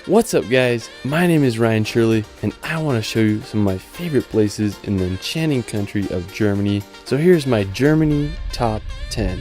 What's up guys, my name is Ryan Shirley and I want to show you some of my favorite places in the enchanting country of Germany. So here's my Germany top 10.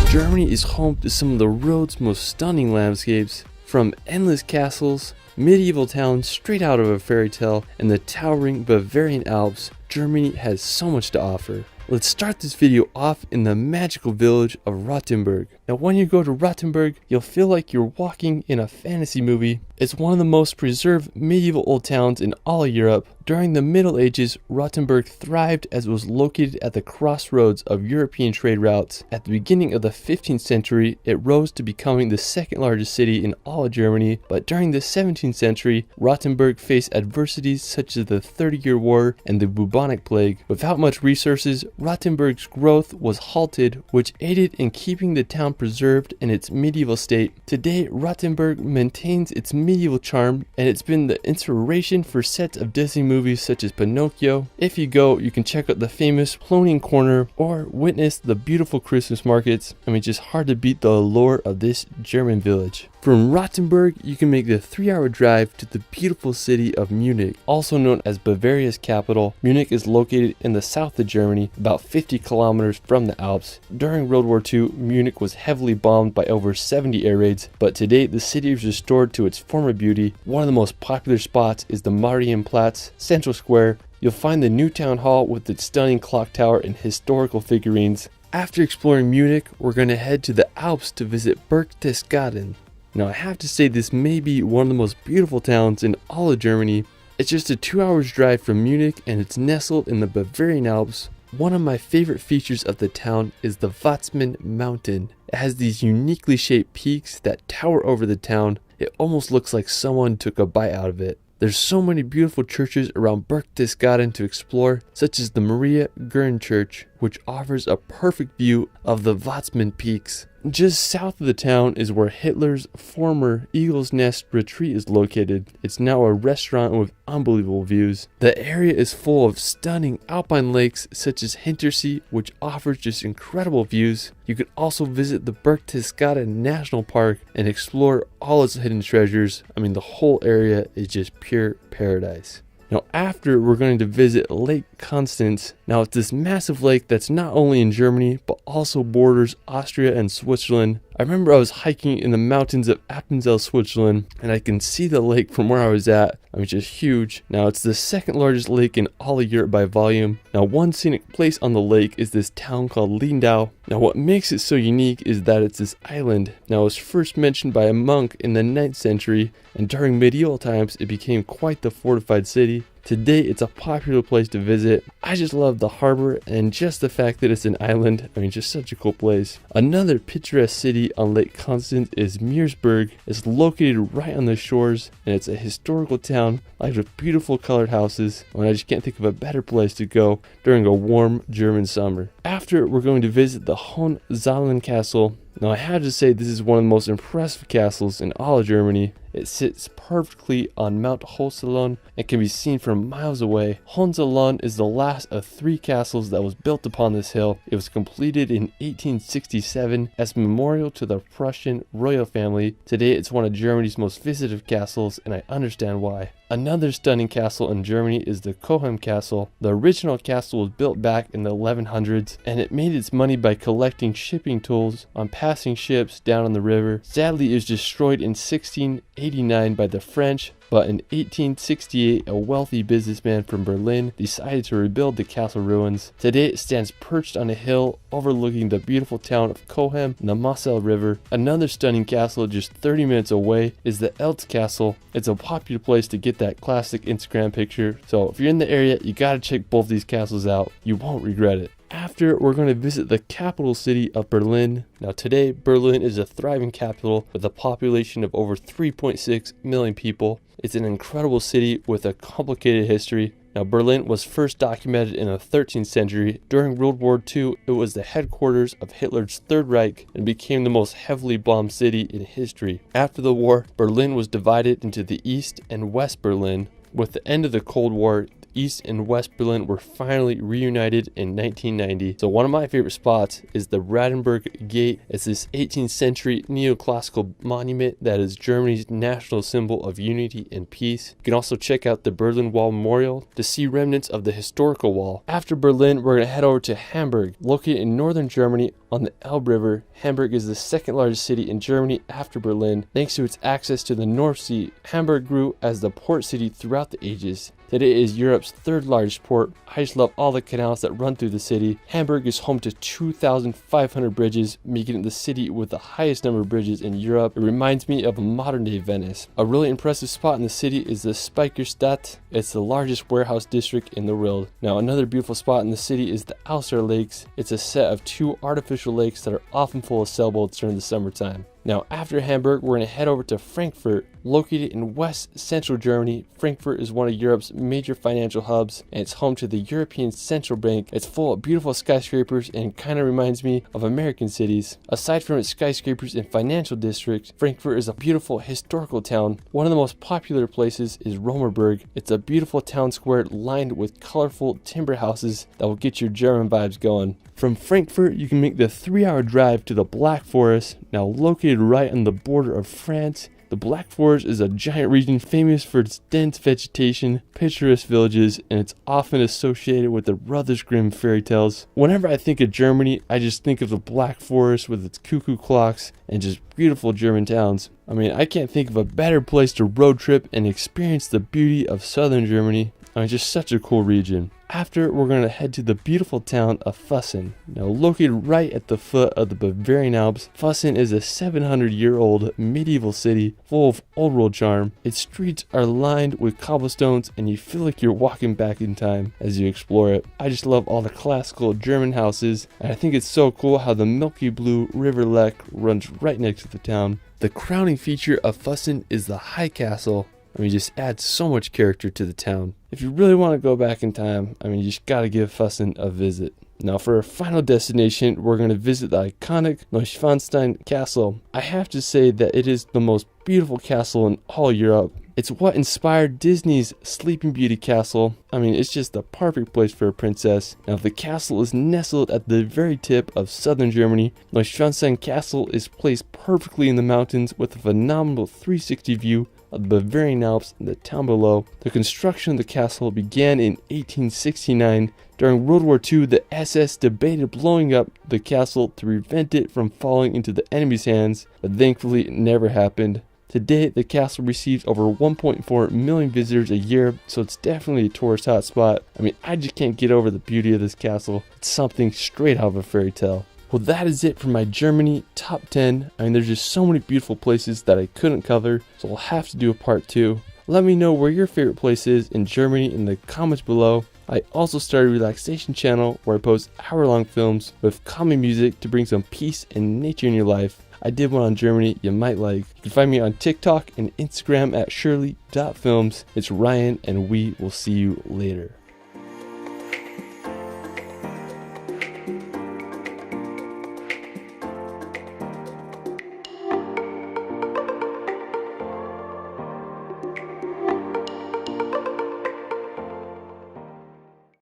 Germany is home to some of the world's most stunning landscapes, from endless castles, medieval towns straight out of a fairy tale, and the towering Bavarian Alps. Germany has so much to offer. Let's start this video off in the magical village of Rothenburg. Now when you go to Rothenburg, you'll feel like you're walking in a fantasy movie. It's one of the most preserved medieval old towns in all of Europe. During the Middle Ages, Rothenburg thrived as it was located at the crossroads of European trade routes. At the beginning of the 15th century, it rose to becoming the second largest city in all of Germany, but during the 17th century, Rothenburg faced adversities such as the 30-Year War and the bubonic plague. Without much resources, Rothenburg's growth was halted, which aided in keeping the town preserved in its medieval state. Today, Rothenburg maintains its medieval charm, and it's been the inspiration for sets of Disney movies such as Pinocchio. If you go, you can check out the famous Ploning Corner or witness the beautiful Christmas markets. I mean, just hard to beat the allure of this German village. From Rothenburg, you can make the 3-hour drive to the beautiful city of Munich. Also known as Bavaria's capital, Munich is located in the south of Germany, about 50 kilometers from the Alps. During World War II, Munich was heavily bombed by over 70 air raids, but today the city is restored to its former beauty. One of the most popular spots is the Marienplatz, Central Square. You'll find the new town hall with its stunning clock tower and historical figurines. After exploring Munich, we're going to head to the Alps to visit Berchtesgaden. Now I have to say this may be one of the most beautiful towns in all of Germany. It's just a 2 hours drive from Munich and it's nestled in the Bavarian Alps. One of my favorite features of the town is the Watzmann Mountain. It has these uniquely shaped peaks that tower over the town. It almost looks like someone took a bite out of it. There's so many beautiful churches around Berchtesgaden to explore, such as the Maria Gern Church, which offers a perfect view of the Watzmann peaks. Just south of the town is where Hitler's former Eagle's Nest retreat is located. It's now a restaurant with unbelievable views. The area is full of stunning alpine lakes such as Hintersee, which offers just incredible views. You could also visit the Berchtesgaden National Park and explore all its hidden treasures. I mean, the whole area is just pure paradise. Now after, we're going to visit Lake Constance. Now it's this massive lake that's not only in Germany but also borders Austria and Switzerland. I remember I was hiking in the mountains of Appenzell, Switzerland, and I can see the lake from where I was at. I mean, it's just huge. Now it's the second largest lake in all of Europe by volume. Now one scenic place on the lake is this town called Lindau. Now what makes it so unique is that it's this island. Now it was first mentioned by a monk in the 9th century, and during medieval times it became quite the fortified city. Today it's a popular place to visit. I just love the harbor and just the fact that it's an island. I mean, just such a cool place. Another picturesque city on Lake Constance is Meersburg. It's located right on the shores and it's a historical town lined with beautiful colored houses. And I just can't think of a better place to go during a warm German summer. After, we're going to visit the Hohenzollern Castle. Now I have to say this is one of the most impressive castles in all of Germany. It sits perfectly on Mount Hohenzollern and can be seen from miles away. Hohenzollern is the last of 3 castles that was built upon this hill. It was completed in 1867 as a memorial to the Prussian royal family. Today it's one of Germany's most visited castles, and I understand why. Another stunning castle in Germany is the Coehm Castle. The original castle was built back in the 1100s, and it made its money by collecting shipping tools on passing ships down on the river. Sadly, it was destroyed in 1689 by the French, but in 1868, a wealthy businessman from Berlin decided to rebuild the castle ruins. Today, it stands perched on a hill overlooking the beautiful town of Coehm and the Moselle River. Another stunning castle just 30 minutes away is the Eltz Castle. It's a popular place to get that classic Instagram picture, so if you're in the area, you gotta check both these castles out. You won't regret it. After, we're going to visit the capital city of Berlin. Now today, Berlin is a thriving capital with a population of over 3.6 million people. It's an incredible city with a complicated history. Now Berlin was first documented in the 13th century. During World War II, it was the headquarters of Hitler's Third Reich and became the most heavily bombed city in history. After the war, Berlin was divided into the East and West Berlin. With the end of the Cold War, East and West Berlin were finally reunited in 1990. So one of my favorite spots is the Brandenburg Gate. It's this 18th century neoclassical monument that is Germany's national symbol of unity and peace. You can also check out the Berlin Wall Memorial to see remnants of the historical wall. After Berlin, we're going to head over to Hamburg, located in northern Germany on the Elbe River. Hamburg is the second largest city in Germany after Berlin. Thanks to its access to the North Sea, Hamburg grew as the port city throughout the ages. Today it is Europe's third largest port. I just love all the canals that run through the city. Hamburg is home to 2,500 bridges, making it the city with the highest number of bridges in Europe. It reminds me of a modern day Venice. A really impressive spot in the city is the Speicherstadt. It's the largest warehouse district in the world. Now another beautiful spot in the city is the Auster Lakes. It's a set of 2 artificial lakes that are often full of sailboats during the summertime. Now after Hamburg, we're going to head over to Frankfurt. Located in west central Germany, Frankfurt is one of Europe's major financial hubs, and it's home to the European Central Bank. It's full of beautiful skyscrapers and kind of reminds me of American cities. Aside from its skyscrapers and financial district, Frankfurt is a beautiful historical town. One of the most popular places is Romerberg. It's a beautiful town square lined with colorful timber houses that will get your German vibes going. From Frankfurt, you can make the 3-hour drive to the Black Forest, now located right on the border of France. The Black Forest is a giant region famous for its dense vegetation, picturesque villages, and it's often associated with the Brothers Grimm fairy tales. Whenever I think of Germany, I just think of the Black Forest with its cuckoo clocks and just beautiful German towns. I mean, I can't think of a better place to road trip and experience the beauty of southern Germany. I mean, just such a cool region. After, we're going to head to the beautiful town of Füssen. Now located right at the foot of the Bavarian Alps, Füssen is a 700-year-old medieval city full of old world charm. Its streets are lined with cobblestones and you feel like you're walking back in time as you explore it. I just love all the classical German houses, and I think it's so cool how the milky blue River Lech runs right next to the town. The crowning feature of Füssen is the High Castle. I mean, just adds so much character to the town. If you really want to go back in time, I mean, you just gotta give Füssen a visit. Now for our final destination, we're going to visit the iconic Neuschwanstein Castle. I have to say that it is the most beautiful castle in all Europe. It's what inspired Disney's Sleeping Beauty castle. I mean, it's just the perfect place for a princess. Now, the castle is nestled at the very tip of southern Germany. Neuschwanstein Castle is placed perfectly in the mountains with a phenomenal 360 view of the Bavarian Alps and the town below. The construction of the castle began in 1869. During World War II, the SS debated blowing up the castle to prevent it from falling into the enemy's hands, but thankfully it never happened. Today, the castle receives over 1.4 million visitors a year, so it's definitely a tourist hotspot. I mean, I just can't get over the beauty of this castle. It's something straight out of a fairy tale. Well, that is it for my Germany top 10. I mean, there's just so many beautiful places that I couldn't cover, so I'll have to do a part 2. Let me know where your favorite place is in Germany in the comments below. I also started a relaxation channel where I post hour-long films with calming music to bring some peace and nature in your life. I did one on Germany you might like. You can find me on TikTok and Instagram at shirley.films. It's Ryan, and we will see you later.